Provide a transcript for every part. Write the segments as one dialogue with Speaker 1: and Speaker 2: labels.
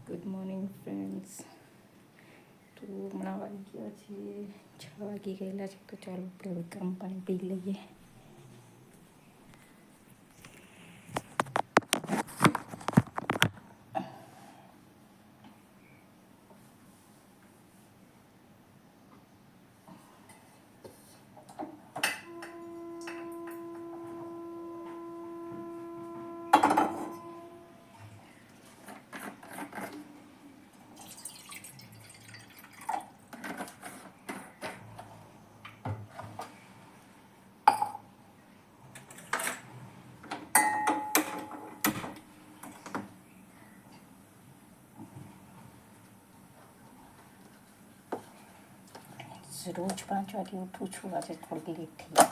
Speaker 1: Good morning friends. તો હમણાં વાગ્યા છે 6 વાગી ગયેલા છે, તો ચાલો આપણે ગરમ પાણી પી લઈએ. રોજ 5 વાગે ઉઠું છું, આજે થોડીક લેટ થઈ ગઈ.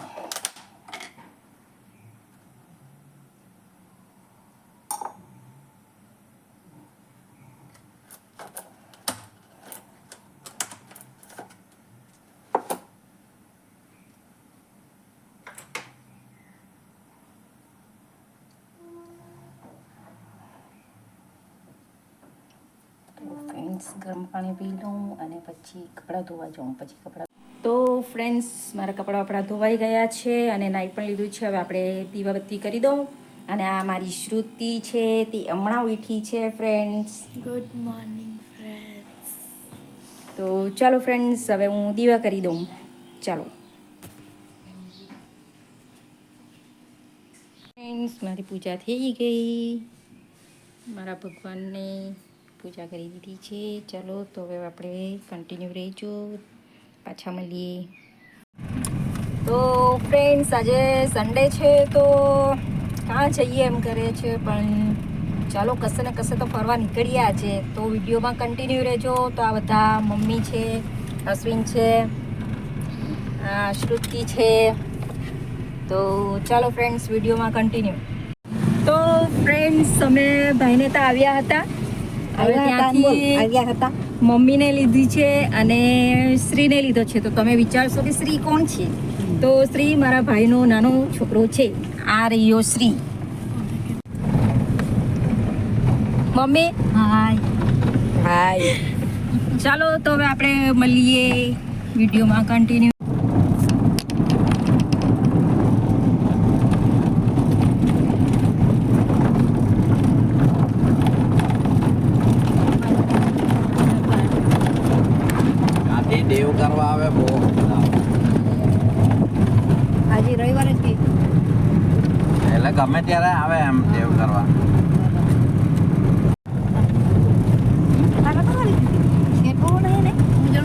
Speaker 1: ગરમ પાણી પી લઉં અને પછી કપડાં ધોવા જાઉં. તો ફ્રેન્ડ્સ, મારા કપડાં ધોવાઈ ગયા છે અને નાઈ પણ લીધું છે. હવે આપણે દીવાબત્તી કરી દઉં. અને આ મારી શ્રુતિ છે, તે હમણાં ઉઠી છે ફ્રેન્ડ્સ.
Speaker 2: Good morning friends.
Speaker 1: તો ચાલો ફ્રેન્ડ્સ, હવે હું દીવા કરી દઉં. ચાલો ફ્રેન્ડ્સ, મારી પૂજા થઈ ગઈ. મારા ભગવાનને પૂજા કરી દીધી છે. ચાલો તો હવે આપણે કન્ટિન્યુ રહીજો, પાછા મળીએ. તો ફ્રેન્ડ્સ, આજે સન્ડે છે તો કાં જઈએ એમ કરે છે, પણ ચાલો કશે ને કશે તો ફરવા નીકળીએ આજે. તો વિડીયોમાં કન્ટિન્યુ રહેજો. તો આ બધા મમ્મી છે, અશ્વિન છે, શ્રુતિ છે. તો ચાલો ફ્રેન્ડ્સ, વિડીયોમાં કન્ટિન્યુ. તો ફ્રેન્ડ્સ, અમે ભાઈને તો આવ્યા હતા. હવે ત્યાંથી મમ્મીને લીધી છે અને શ્રીને લીધો છે. તો તમે વિચારશો કે શ્રી કોણ છે? તો શ્રી મારા ભાઈનો નાનો છોકરો છે. આ રહ્યો શ્રી. મમ્મી હાય. ચાલો તો હવે આપણે મળીએ વિડીયોમાં કન્ટિન્યુ.
Speaker 3: દેવ કરવા આવે બહુ
Speaker 1: આજે રવિવાર જ
Speaker 3: એટલે ગમે ત્યારે આવે એમ દેવ કરવા.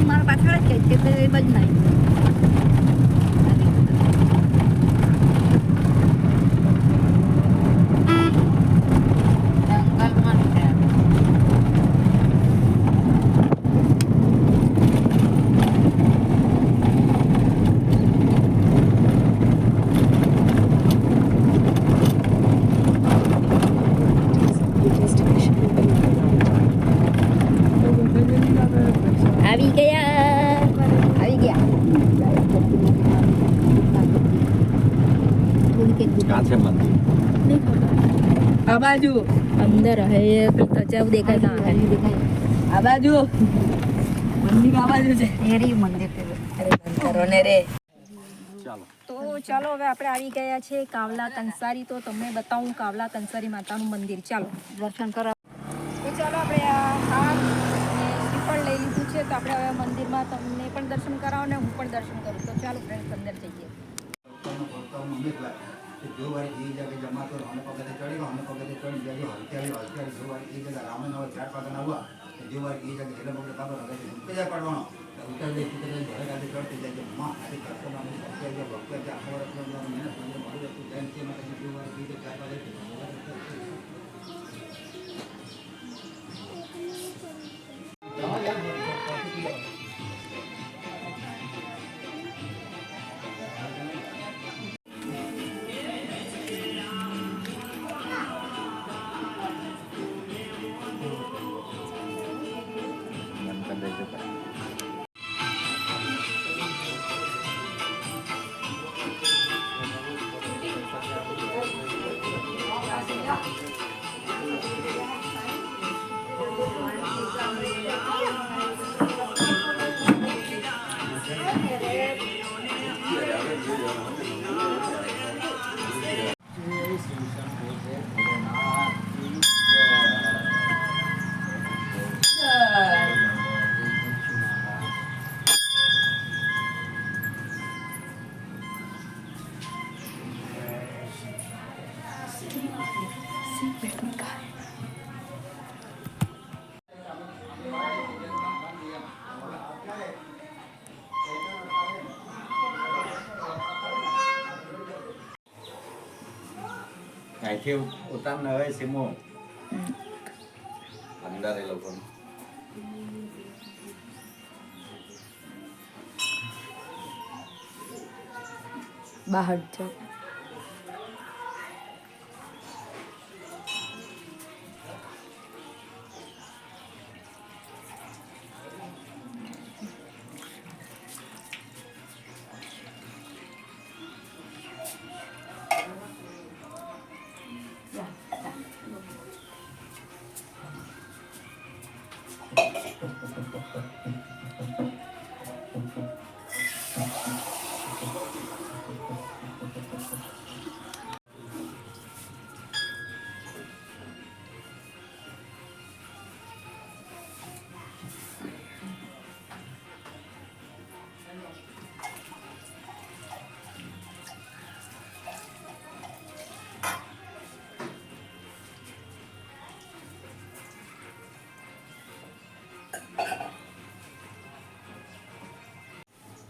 Speaker 1: મારા પાછળ જ છે, બજ નહીં. આવી ગયા.
Speaker 3: કાંચે મંદિર
Speaker 1: આ બાજુ અંદર હે તજાવ દેખાય ના હે. આ બાજુ મંદિર, આ બાજુ છે એરી મંદિર. અરે બંધ કરો ને રે.
Speaker 3: ચાલો
Speaker 1: તો ચાલો, હવે આપણે આવી ગયા છે કાવલા કંસારી. તો તમને બતાવું કાવલા કંસારી માતાનું મંદિર. ચાલો દર્શન કરો. તો ચાલો, આપણે આ હાર શ્રીફળ લઈ લીધું છે. તો આપણે હવે મંદિરમાં તમને પણ દર્શન કરાવો ને હું પણ દર્શન કરું. તો ચાલો ફ્રેન્ડ્સ, અંદર જઈએ.
Speaker 4: જોવારી એ જગ્યાએ જમાતો અમે પગથે ચડી ગયો, અમે પગથે ચડી ગયા હલતી જોવારી એ જગ્યા રામે નવા 4 આવવા જોવારી એ જગ્યાએ જેટલા પગલે કાપડ ઉતર્યા પડવાનો ઉતર દે ઘરે ગાડી ચડતી જાય માં આથી કરશોમાં ભક્ત આખો વર્ષ મહેનત મળી હતું બેન છે માટે જોવારી એ 4
Speaker 1: Yeah.
Speaker 3: અહીંથી ઉતારને હવે સીમો અંદર એ લોકો
Speaker 1: બહાર જાઓ.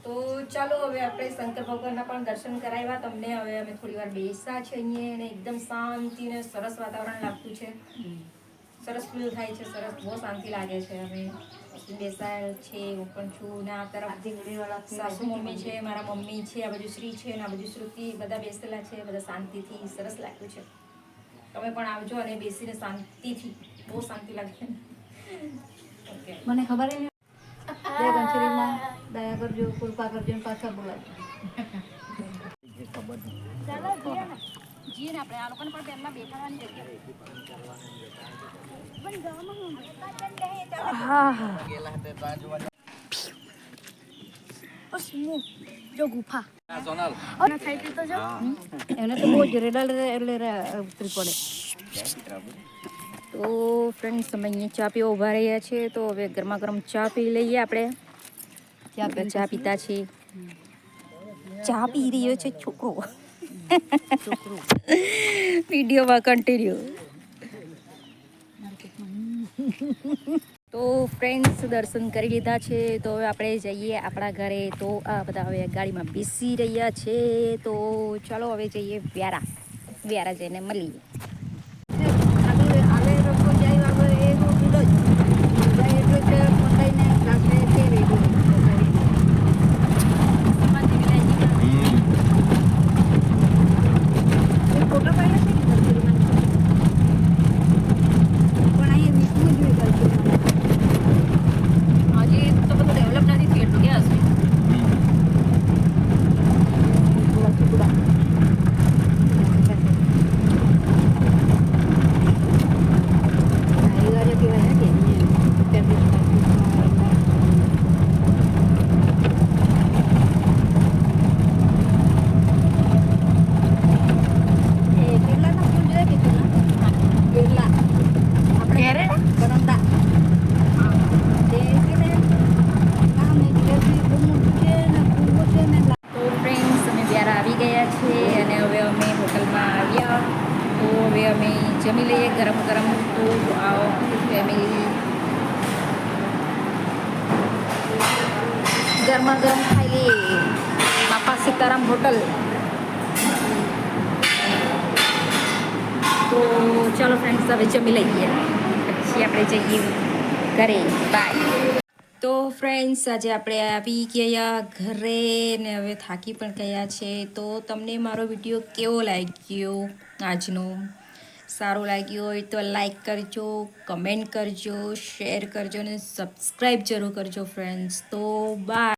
Speaker 1: તો ચાલો હવે આપણે શંકર ભગવાનના પણ દર્શન કરાવ્યા તમને. હવે અમે થોડી વાર બેસા છે અહીંયા અને એકદમ શાંતિ ને સરસ વાતાવરણ લાગતું છે. સરસ ફીલ થાય છે, સરસ બહુ શાંતિ લાગે છે. અમે બેસાયેલ છે, હું પણ છું ને આ તરફ સાસુ મમ્મી છે, મારા મમ્મી છે, આ બાજુ શ્રી છે ને આ બાજુ શ્રુતિ, બધા બેસેલા છે. બધા શાંતિથી સરસ લાગ્યું છે. તમે પણ આવજો અને બેસીને શાંતિથી, બહુ શાંતિ લાગે. ઓકે,
Speaker 2: મને ખબર નહીં. જય કંચરીમાં દયા કરજો, કૃપા કરજો ને પાછા બોલાવજો.
Speaker 1: જીએ ને આપણે આ લોકોને પણ પહેલા બેઠાવાની જગ્યા.
Speaker 2: હા હા. જો ગુફા
Speaker 3: સોનલ
Speaker 2: અને સાઈડ તો જો
Speaker 1: એને તો બહુ જ રેડા એટલે ઉતરી પડે. તો ફ્રેન્ડ્સ, અમે અહીંયા ચા પીવા ઊભા રહ્યા છીએ. તો હવે ગરમા ગરમ ચા પી લઈએ આપણે. ચા પીતા છીએ. ચા પી રહ્યો છે છોકરો. વિડીયોમાં કન્ટિન્યુ. તો ફ્રેન્ડ્સ, દર્શન કરી લીધા છે. તો હવે આપણે જઈએ આપણા ઘરે. તો આ બધા હવે ગાડીમાં બેસી રહ્યા છે. તો ચાલો હવે જઈએ વ્યારા. વ્યારા જઈને મળીએ. જમી લઈએ ગરમ ગરમ. તો આવો ફેમિલી, ગરમા ગરમ ખાઈ લઈએ. બાપા સીતારામ હોટલ. તો ચાલો ફ્રેન્ડ્સ, હવે જમી લઈએ પછી આપણે જઈએ ઘરે. બાય. તો ફ્રેન્ડ્સ, આજે આપણે આવી ગયા ઘરે ને હવે થાકી પણ ગયા છે. તો તમને મારો વિડીયો કેવો લાગ્યો આજનો? સારું લાગ્યું હોય તો લાઈક કરજો, કમેન્ટ કરજો, શેર કરજો અને સબસ્ક્રાઈબ જરૂર કરજો ફ્રેન્ડ્સ. તો બાય.